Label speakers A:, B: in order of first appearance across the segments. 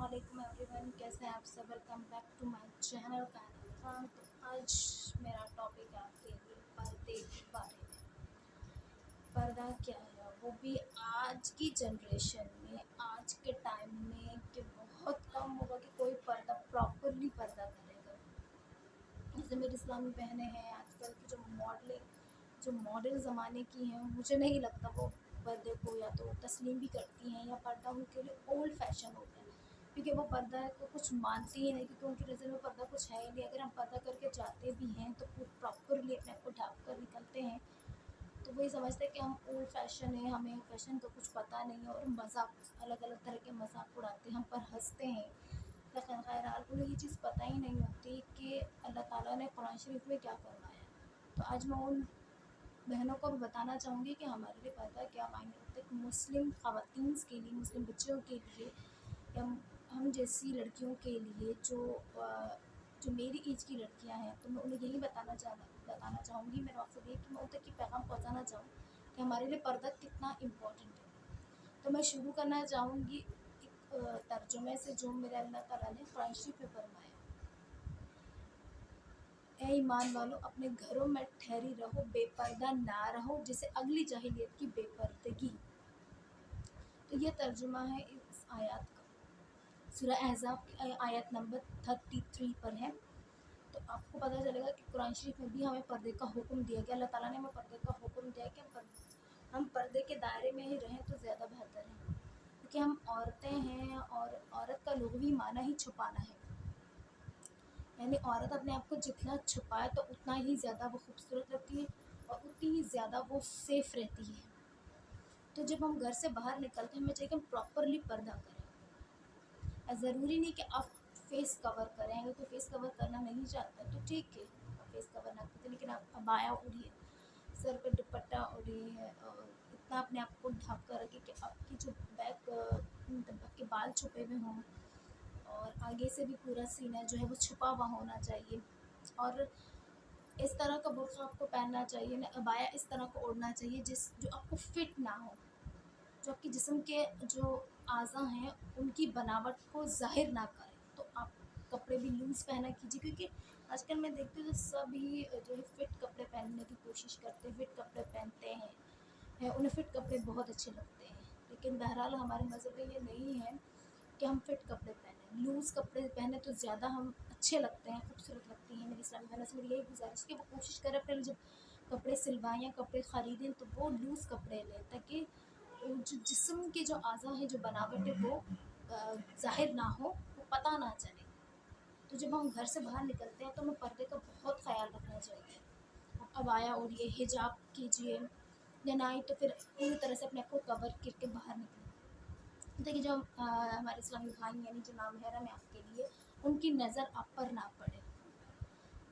A: वालेकुम एवरीवन, कैसे हैं आप सब। Welcome back to my channel Kainat Khan. तो आज मेरा टॉपिक है आपके लिए पर्दे के बारे में। पर्दा क्या है, वो भी आज की जनरेशन में, आज के टाइम में कि बहुत कम होगा कि कोई पर्दा प्रॉपरली पर्दा करेगा। जैसे मेरी इस्लामी बहनें हैं, आजकल की जो मॉडल ज़माने की हैं, मुझे नहीं लगता वो पर्दे को या तो तस्लीम भी करती हैं या पर्दा उनके लिए ओल्ड फैशन हो गया, क्योंकि वो पर्दा को कुछ मानती ही नहीं, क्योंकि उनकी नज़र में पर्दा कुछ है ही नहीं। अगर हम पर्दा करके जाते भी हैं तो प्रॉपरली अपने आप को ढक कर निकलते हैं, तो वही समझते हैं कि हम ओल्ड फैशन है, हमें फैशन का कुछ पता नहीं है, और मजाक अलग अलग तरह के मजाक उड़ाते हैं, हम पर हंसते हैं। लेकिन खैरहाल उन्हें ये चीज़ पता ही नहीं होती कि अल्लाह ताला ने कुरान शरीफ में क्या फरमाया। तो आज मैं उन बहनों को भी बताना चाहूँगी कि हमारे लिए पर्दा क्या मायने रखता है। कि मुस्लिम ख़वातीन के लिए, मुस्लिम बच्चियों के लिए, या हम जैसी लड़कियों के लिए जो मेरी एज की लड़कियां हैं, तो मैं उन्हें यही बताना चाहूँगी। मेरा मकसद ये कि मैं उन तक ये पैगाम पहुँचाना चाहूँ कि हमारे लिए पर्दा कितना इम्पोर्टेंट है। तो मैं शुरू करना चाहूँगी एक तर्जुमे से जो मेरे अल्लाह ताला ने कुरान शरीफ में फरमाया। ए ईमान वालों, अपने घरों में ठहरी रहो, बेपर्दा ना रहो, जिसे अगली जाहिलियत की बेपर्दगी। तो ये तर्जुमा है इस आयत का। सूरह अहज़ाब की आयत नंबर 33 पर है। तो आपको पता चलेगा कि कुरान शरीफ में भी हमें पर्दे का हुक्म दिया गया। अल्लाह ताला ने हमें पर्दे का हुक्म दिया कि हम पर्दे के दायरे में ही रहें तो ज़्यादा बेहतर है, क्योंकि हम औरतें हैं और औरत का लुग़वी माना ही छुपाना है। यानी औरत अपने आप को जितना छुपाए तो उतना ही ज़्यादा वो खूबसूरत लगती है और उतनी ही ज़्यादा वो सेफ़ रहती है। तो जब हम घर से बाहर निकलते हैं, हमें चाहिए कि हम प्रॉपरली पर्दा करें। ज़रूरी नहीं कि आप फेस कवर करें, अगर कोई फेस कवर करना नहीं चाहता तो ठीक है, आप फेस कवर ना करते, लेकिन आप अबाया ओढ़िए, सर पे दुपट्टा ओढ़िए, और इतना अपने आप को ढक कर रखिए कि आपकी जो आपके बाल छुपे हुए हों, और आगे से भी पूरा सीना जो है वो छुपा हुआ होना चाहिए। और इस तरह का बुर्का आपको पहनना चाहिए ना, अबाया इस तरह को ओढ़ना चाहिए जो आपको फिट ना हो, जो आपके जिस्म के जो आज़ा हैं उनकी बनावट को ज़ाहिर ना करे। तो आप कपड़े भी लूज़ पहना कीजिए, क्योंकि आजकल मैं देखती हूँ तो सभी जो है फिट कपड़े पहनने की कोशिश करते हैं, फिट कपड़े पहनते हैं, उन्हें फिट कपड़े बहुत अच्छे लगते हैं। लेकिन बहरहाल हमारे मज़हब में ये नहीं है कि हम फिट कपड़े पहने। लूज़ कपड़े पहने तो ज़्यादा हम अच्छे लगते हैं, खूबसूरत लगती हैं। मेरी इस्लामी बहनों से मेरी यही गुजारिश कि वो कोशिश करें अपने लिए जब कपड़े सिलवाएँ या कपड़े ख़रीदें तो वो लूज़ कपड़े लें, ताकि जो जिस्म के जो आज़ा है, जो बनावट है वो ज़ाहिर ना हो, वो पता ना चले। तो जब हम घर से बाहर निकलते हैं तो हमें पर्दे का बहुत ख़याल रखना चाहिए। आप अबाया ओढ़िए, हिजाब कीजिए, या ना ही तो फिर पूरी तरह से अपने आप को कवर करके बाहर निकलें। देखिए, जो हमारे इस्लामी भाई यानी जो नामहरम है आपके लिए, उनकी नज़र आप पर ना पड़े,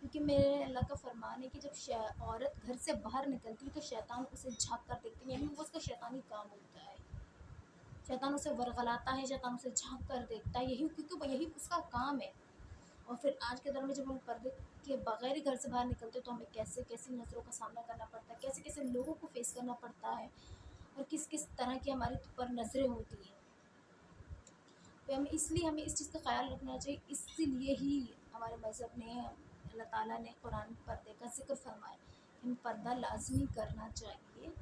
A: क्योंकि मेरे अल्लाह का फरमान है कि जब औरत घर से बाहर निकलती है तो शैतान उसे झाँक कर देखती है, यानी वो उसका शैतानी काम होता है। शैतान उसे वरगलाता है, शैतान उसे झाँक कर देखता है, क्योंकि यही उसका काम है। और फिर आज के दौर में जब हम पर्दे के बगैर ही घर से बाहर निकलते हैं तो हमें कैसे कैसी नज़रों का सामना करना पड़ता है, कैसे कैसे लोगों को फेस करना पड़ता है, और किस किस तरह की हमारे पर नज़रें होती हैं। तो हमें इस चीज़ का ख़याल रखना चाहिए। इसीलिए ही हमारे मज़हब ने, अल्लाह ताला ने कुरान पर्दे का ज़िक्र फरमाया कि हमें पर्दा लाज़मी करना चाहिए।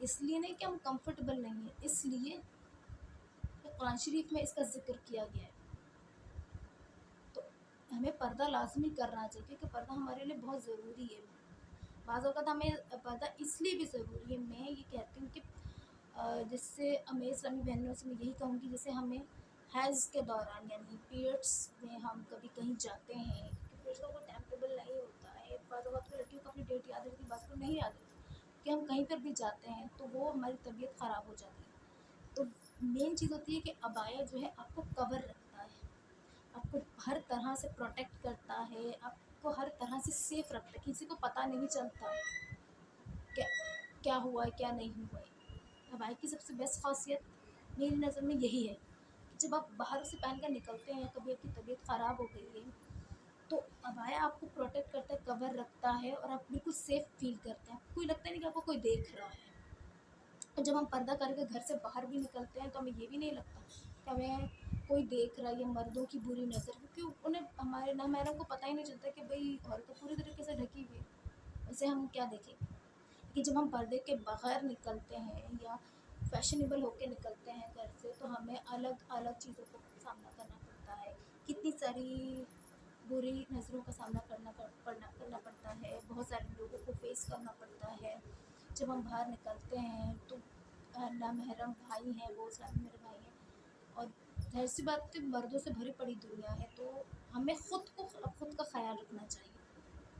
A: इसलिए नहीं कि हम कंफर्टेबल नहीं हैं, इसलिए कि कुरान शरीफ में इसका ज़िक्र किया गया है। तो हमें पर्दा लाज़मी करना चाहिए, क्योंकि पर्दा हमारे लिए बहुत ज़रूरी है। बाज़ औक़ात हमें पर्दा इसलिए भी ज़रूरी है, मैं ये कहती हूँ कि जिससे मेरी इस्लामी बहनों से मैं यही कहूँगी, जैसे हमें हैज़ के दौरान यानी पीरियड्स में हम कभी कहीं जाते हैं, क्योंकि पीरियड्स का कोई टाइम टेबल नहीं होता है। बाज़ औक़ात तो लड़कियों को अपनी डेट याद रहती है, बाज़ को नहीं याद रहती, कि हम कहीं पर भी जाते हैं तो वो हमारी तबीयत ख़राब हो जाती है। तो मेन चीज़ होती है कि अबाया जो है आपको कवर रखता है, आपको हर तरह से प्रोटेक्ट करता है, आपको हर तरह से सेफ़ रखता है, किसी को पता नहीं चलता क्या क्या हुआ है, क्या नहीं हुआ है। अबाया की सबसे बेस्ट ख़ासियत मेरी नज़र में यही है कि जब आप बाहर उसे पहन कर निकलते हैं, कभी आपकी तबीयत ख़राब हो गई है, तो अबाया आपको प्रोटेक्ट करता है, कवर रखता है, और आप बिल्कुल सेफ़ फ़ील करते हैं। आपको कोई लगता नहीं कि आपको कोई देख रहा है। और जब हम पर्दा करके घर से बाहर भी निकलते हैं तो हमें ये भी नहीं लगता कि हमें कोई देख रहा है, या मर्दों की बुरी नज़र, क्योंकि उन्हें हमारे नामहरम को पता ही नहीं चलता कि भाई औरत तो पूरी तरीके से ढकी हुई है, उसे हम क्या देखेंगे। कि जब हम पर्दे के बाहर निकलते हैं या फैशनेबल होके निकलते हैं घर से, तो हमें अलग अलग चीज़ों का सामना करना पड़ता है। कितनी सारी बुरी नज़रों का सामना करना पड़ता है, बहुत सारे लोगों को फेस करना पड़ता है। जब हम बाहर निकलते हैं तो नामहरम भाई हैं, वो सारे मेरे भाई हैं, और ज़ाहिर सी बात है मर्दों से भरी पड़ी दुनिया है, तो हमें खुद का ख्याल रखना चाहिए,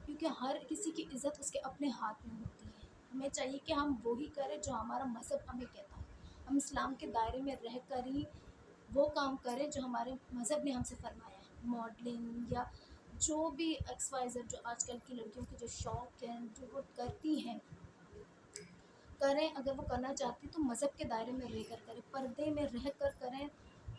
A: क्योंकि हर किसी की इज़्ज़त उसके अपने हाथ में होती है। हमें चाहिए कि हम वो ही करें जो हमारा मज़हब हमें कहता है। हम इस्लाम के दायरे में रह कर ही वो काम करें जो हमारे मज़हब ने हमसे फरमाया है। मॉडलिंग या जो भी एक्स वाई जेड जो आजकल की लड़कियों के जो शौक़ हैं, जो वो करती हैं, करें। अगर वो करना चाहती तो मज़हब के दायरे में रह कर करें, पर्दे में रह कर करें,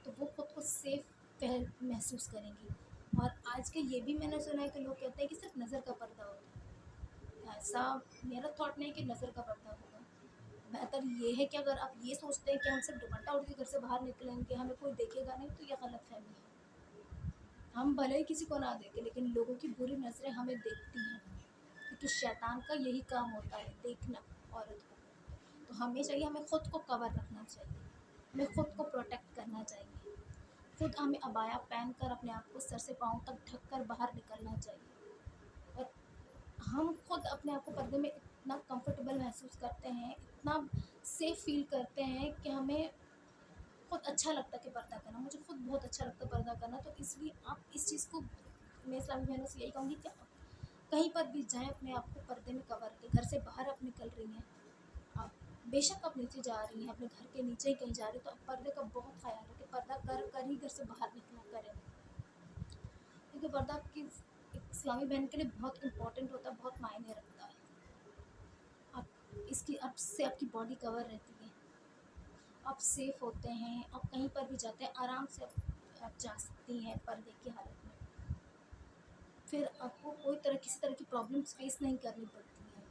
A: तो वो खुद को सेफ़ महसूस करेंगी। और आज के ये भी मैंने सुना है कि लोग कहते हैं कि सिर्फ नज़र का पर्दा होता है। ऐसा मेरा थॉट नहीं कि नज़र का पर्दा होगा। बेहतर ये है कि अगर आप ये सोचते हैं कि हम सिर्फ दुपट्टा ओढ़ के घर से बाहर निकलेंगे, हमें कोई देखेगा नहीं, तो ये गलतफ़हमी है। हम भले ही किसी को ना देखें, लेकिन लोगों की बुरी नज़रें हमें देखती हैं, क्योंकि शैतान का यही काम होता है, देखना औरत को। तो हमें चाहिए, हमें खुद को कवर रखना चाहिए, हमें खुद को प्रोटेक्ट करना चाहिए। खुद हमें अबाया पहन कर अपने आप को सर से पाँव तक ढक कर बाहर निकलना चाहिए। और हम खुद अपने आप को पर्दे में इतना कंफर्टेबल महसूस करते हैं, इतना सेफ फील करते हैं कि हमें खुद अच्छा लगता है कि पर्दा करना। मुझे खुद बहुत अच्छा लगता है पर्दा करना, तो इसलिए आप इस चीज़ को, मैं इस्लामी बहनों से यही कहूँगी कि आप कहीं पर भी जाएँ, अपने आप को पर्दे में कवर करें। घर से बाहर आप निकल रही हैं, आप बेशक आप नीचे जा रही हैं, अपने घर के नीचे ही कहीं जा रही हैं, तो आप पर्दे का बहुत ख्याल रखें। पर्दा कर ही घर से बाहर निकला करें, क्योंकि पर्दा आपकी एक इस्लामी बहन के लिए बहुत इम्पोर्टेंट होता है, बहुत मायने रखता है। आप इसकी आपसे आपकी बॉडी कवर रहती है, आप सेफ़ होते हैं, आप कहीं पर भी जाते हैं आराम से आप जा सकती हैं पर्दे की हालत में। फिर आपको किसी तरह की प्रॉब्लम्स फेस नहीं करनी पड़ती है,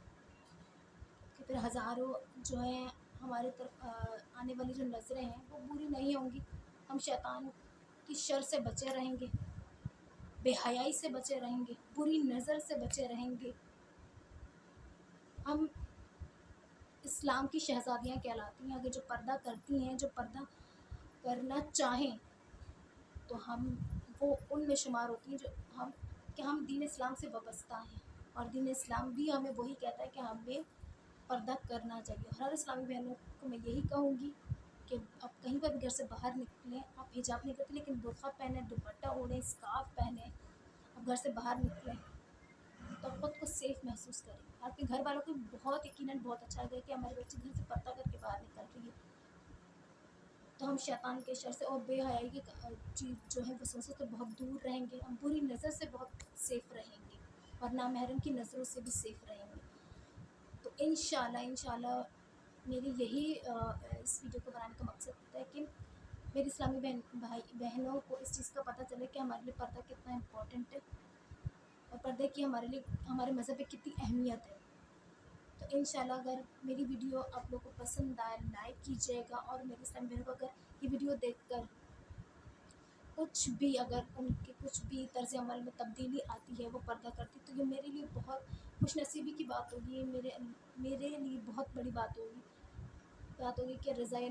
A: कि फिर हज़ारों जो हैं हमारे तरफ आने वाली जो नज़रें हैं वो बुरी नहीं होंगी। हम शैतान की शर से बचे रहेंगे, बेहयाई से बचे रहेंगे, बुरी नज़र से बचे रहेंगे। हम इस्लाम की शहज़ादियाँ कहलाती हैं। अगर जो पर्दा करती हैं, जो पर्दा करना चाहें, तो हम वो उनमें शुमार होती हैं जो हम दीन इस्लाम से वाबस्ता हैं, और दीन इस्लाम भी हमें वही कहता है कि हमें पर्दा करना चाहिए। और हर इस्लामी बहनों को मैं यही कहूँगी कि आप कहीं पर भी घर से बाहर निकलें, आप हिजाब नहीं करते लेकिन बुर्का पहने, दुपट्टा ओढ़ें, स्कार्फ पहने, आप घर से बाहर निकलें तो खुद को सेफ़ महसूस करें। आपके घर वालों को बहुत यकीनन बहुत अच्छा लगेगा कि हमारी बच्ची घर से पर्दा करके बाहर निकल रही है। तो हम शैतान के शर से और बेहयाई की चीज़ जो है वसवसों से बहुत दूर रहेंगे, हम बुरी नज़र से बहुत सेफ़ रहेंगे, और नामहरम की नज़रों से भी सेफ़ रहेंगे। तो इंशाल्लाह मेरी यही इस वीडियो को बनाने का मकसद होता है कि मेरी इस्लामी भाई बहनों को इस चीज़ का पता चले कि हमारे लिए पर्दा कितना इम्पोर्टेंट है, और पर्दे की हमारे लिए, हमारे मज़हब में कितनी अहमियत है। तो इंशाल्लाह अगर मेरी वीडियो आप लोगों को पसंद आए, लाइक कीजिएगा, और मेरी इस्लामी बहनों को अगर ये वीडियो देखकर कुछ भी तर्ज़ अमल में तब्दीली आती है, वो पर्दा करती, तो ये मेरे लिए बहुत खुशनसीबी की बात होगी, मेरे लिए बहुत बड़ी बात होगी कि रज़ाए